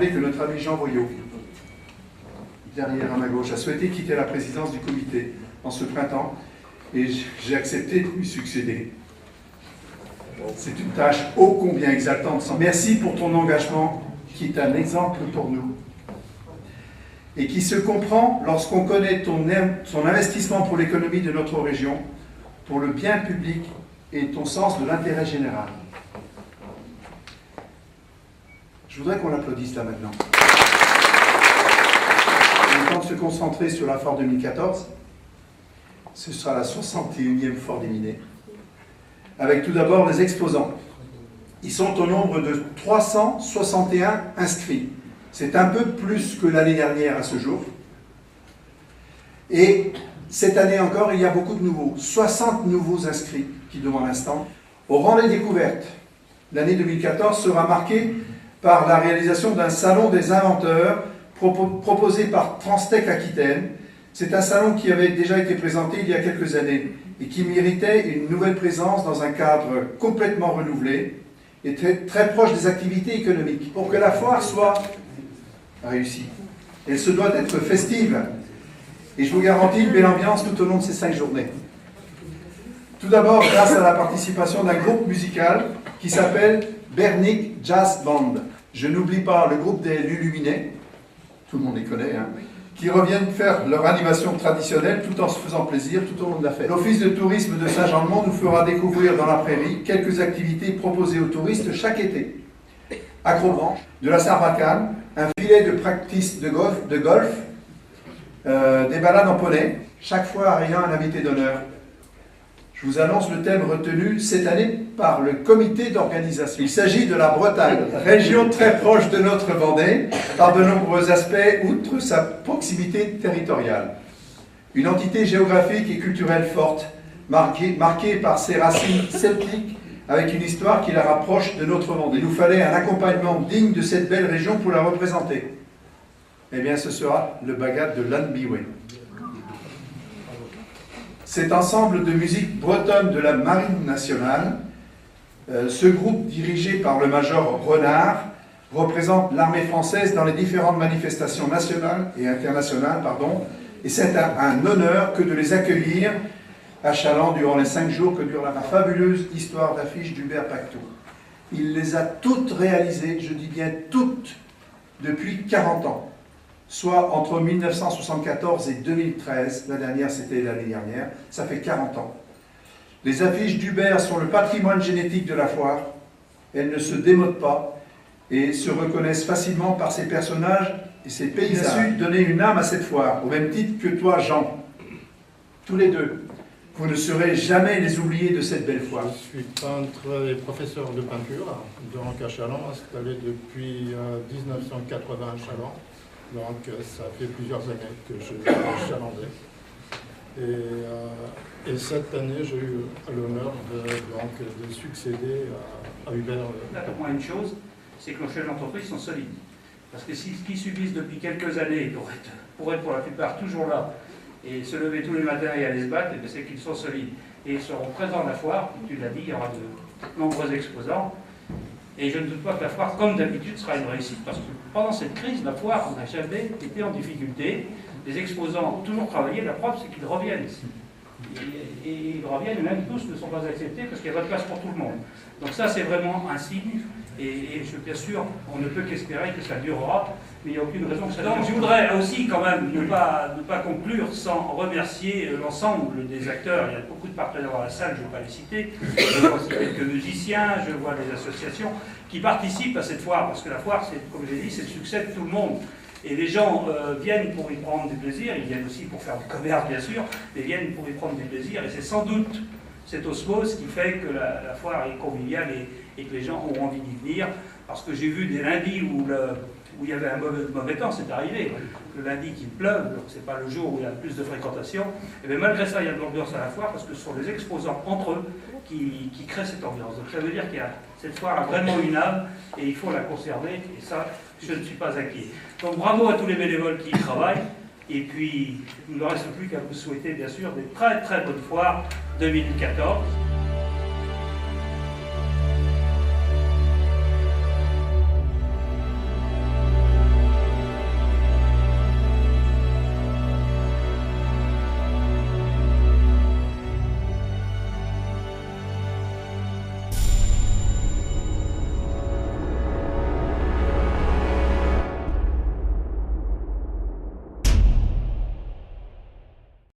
rappeler que notre ami Jean Voyot, derrière à ma gauche, a souhaité quitter la présidence du comité en ce printemps et j'ai accepté de lui succéder. C'est une tâche ô combien exaltante. Merci pour ton engagement qui est un exemple pour nous et qui se comprend lorsqu'on connaît ton investissement pour l'économie de notre région, pour le bien public et ton sens de l'intérêt général. Je voudrais qu'on l'applaudisse là maintenant. Il est temps de se concentrer sur la foire 2014. Ce sera la 61e foire des Minets. Avec tout d'abord les exposants. Ils sont au nombre de 361 inscrits. C'est un peu plus que l'année dernière à ce jour. Et cette année encore, il y a beaucoup de nouveaux. 60 nouveaux inscrits qui demandent l'instant. Au rang des découvertes, l'année 2014 sera marquée par la réalisation d'un salon des inventeurs proposé par Transtech Aquitaine. C'est un salon qui avait déjà été présenté il y a quelques années et qui méritait une nouvelle présence dans un cadre complètement renouvelé et très proche des activités économiques. Pour que la foire soit réussie, elle se doit d'être festive et je vous garantis une belle ambiance tout au long de ces 5 journées. Tout d'abord grâce à la participation d'un groupe musical qui s'appelle Bernick Jazz Band. Je n'oublie pas le groupe des Luluminés, tout le monde les connaît, hein, qui reviennent faire leur animation traditionnelle tout en se faisant plaisir tout au long de la fête. L'Office de tourisme de Saint-Jean-de-Mont nous fera découvrir dans la prairie quelques activités proposées aux touristes chaque été. Acrobranche, de la sarbacane, un filet de practice de golf, des balades en poney, chaque fois ayant un invité d'honneur. Je vous annonce le thème retenu cette année par le comité d'organisation. Il s'agit de la Bretagne, région très proche de notre Vendée, par de nombreux aspects, outre sa proximité territoriale. Une entité géographique et culturelle forte, marquée par ses racines celtiques, avec une histoire qui la rapproche de notre Vendée. Il nous fallait un accompagnement digne de cette belle région pour la représenter. Eh bien, ce sera le bagad de l'Anbiway. Cet ensemble de musique bretonne de la Marine nationale, ce groupe dirigé par le major Renard, représente l'armée française dans les différentes manifestations nationales et internationales, et c'est un honneur que de les accueillir à Chaland durant les 5 jours que dure la fabuleuse histoire d'affiche d'Hubert Pactou. Il les a toutes réalisées, je dis bien toutes, depuis 40 ans. Soit entre 1974 et 2013, la dernière c'était l'année dernière, ça fait 40 ans. Les affiches d'Hubert sont le patrimoine génétique de la foire, elles ne se démodent pas et se reconnaissent facilement par ses personnages et ses paysages. Il a su donner une âme à cette foire, au même titre que toi Jean, tous les deux. Vous ne serez jamais les oubliés de cette belle foire. Je suis peintre et professeur de peinture, donc à Chaland, installé depuis 1980 à Chaland. Donc ça fait plusieurs années que je suis chalandais. Et cette année, j'ai eu l'honneur de succéder à Hubert. Pour moi, une chose, c'est que nos chefs d'entreprise sont solides. Parce que ce qu'ils subissent depuis quelques années, pour être pour la plupart toujours là, et se lever tous les matins et aller se battre, c'est qu'ils sont solides. Et ils seront présents à la foire, tu l'as dit, il y aura de nombreux exposants. Et je ne doute pas que la foire, comme d'habitude, sera une réussite, parce que pendant cette crise, la foire n'a jamais été en difficulté. Les exposants ont toujours travaillé, la preuve c'est qu'ils reviennent. Et ils reviennent, même tous ne sont pas acceptés, parce qu'il n'y a pas de place pour tout le monde. Donc ça, c'est vraiment un signe, et bien sûr, on ne peut qu'espérer que ça durera, mais il n'y a aucune raison que ça dure. Donc je voudrais aussi quand même ne pas conclure sans remercier l'ensemble des acteurs. Il y a beaucoup de partenaires dans la salle, je ne vais pas les citer. Je vois aussi quelques musiciens, je vois des associations qui participent à cette foire, parce que la foire, comme j'ai dit, c'est le succès de tout le monde. Et les gens viennent pour y prendre du plaisir, ils viennent aussi pour faire du commerce bien sûr, mais viennent pour y prendre du plaisir, et c'est sans doute cette osmose qui fait que la foire est conviviale et que les gens ont envie d'y venir, parce que j'ai vu des lundis où il y avait un mauvais temps, c'est arrivé, le lundi qu'il pleuve, donc c'est pas le jour où il y a plus de fréquentation, et bien malgré ça il y a de l'ambiance à la foire, parce que ce sont les exposants entre eux qui créent cette ambiance. Donc ça veut dire qu'il y a cette foire a vraiment une âme, et il faut la conserver, et ça, je ne suis pas inquiet. Donc bravo à tous les bénévoles qui y travaillent, et puis il ne me reste plus qu'à vous souhaiter bien sûr des très très bonnes foires 2014.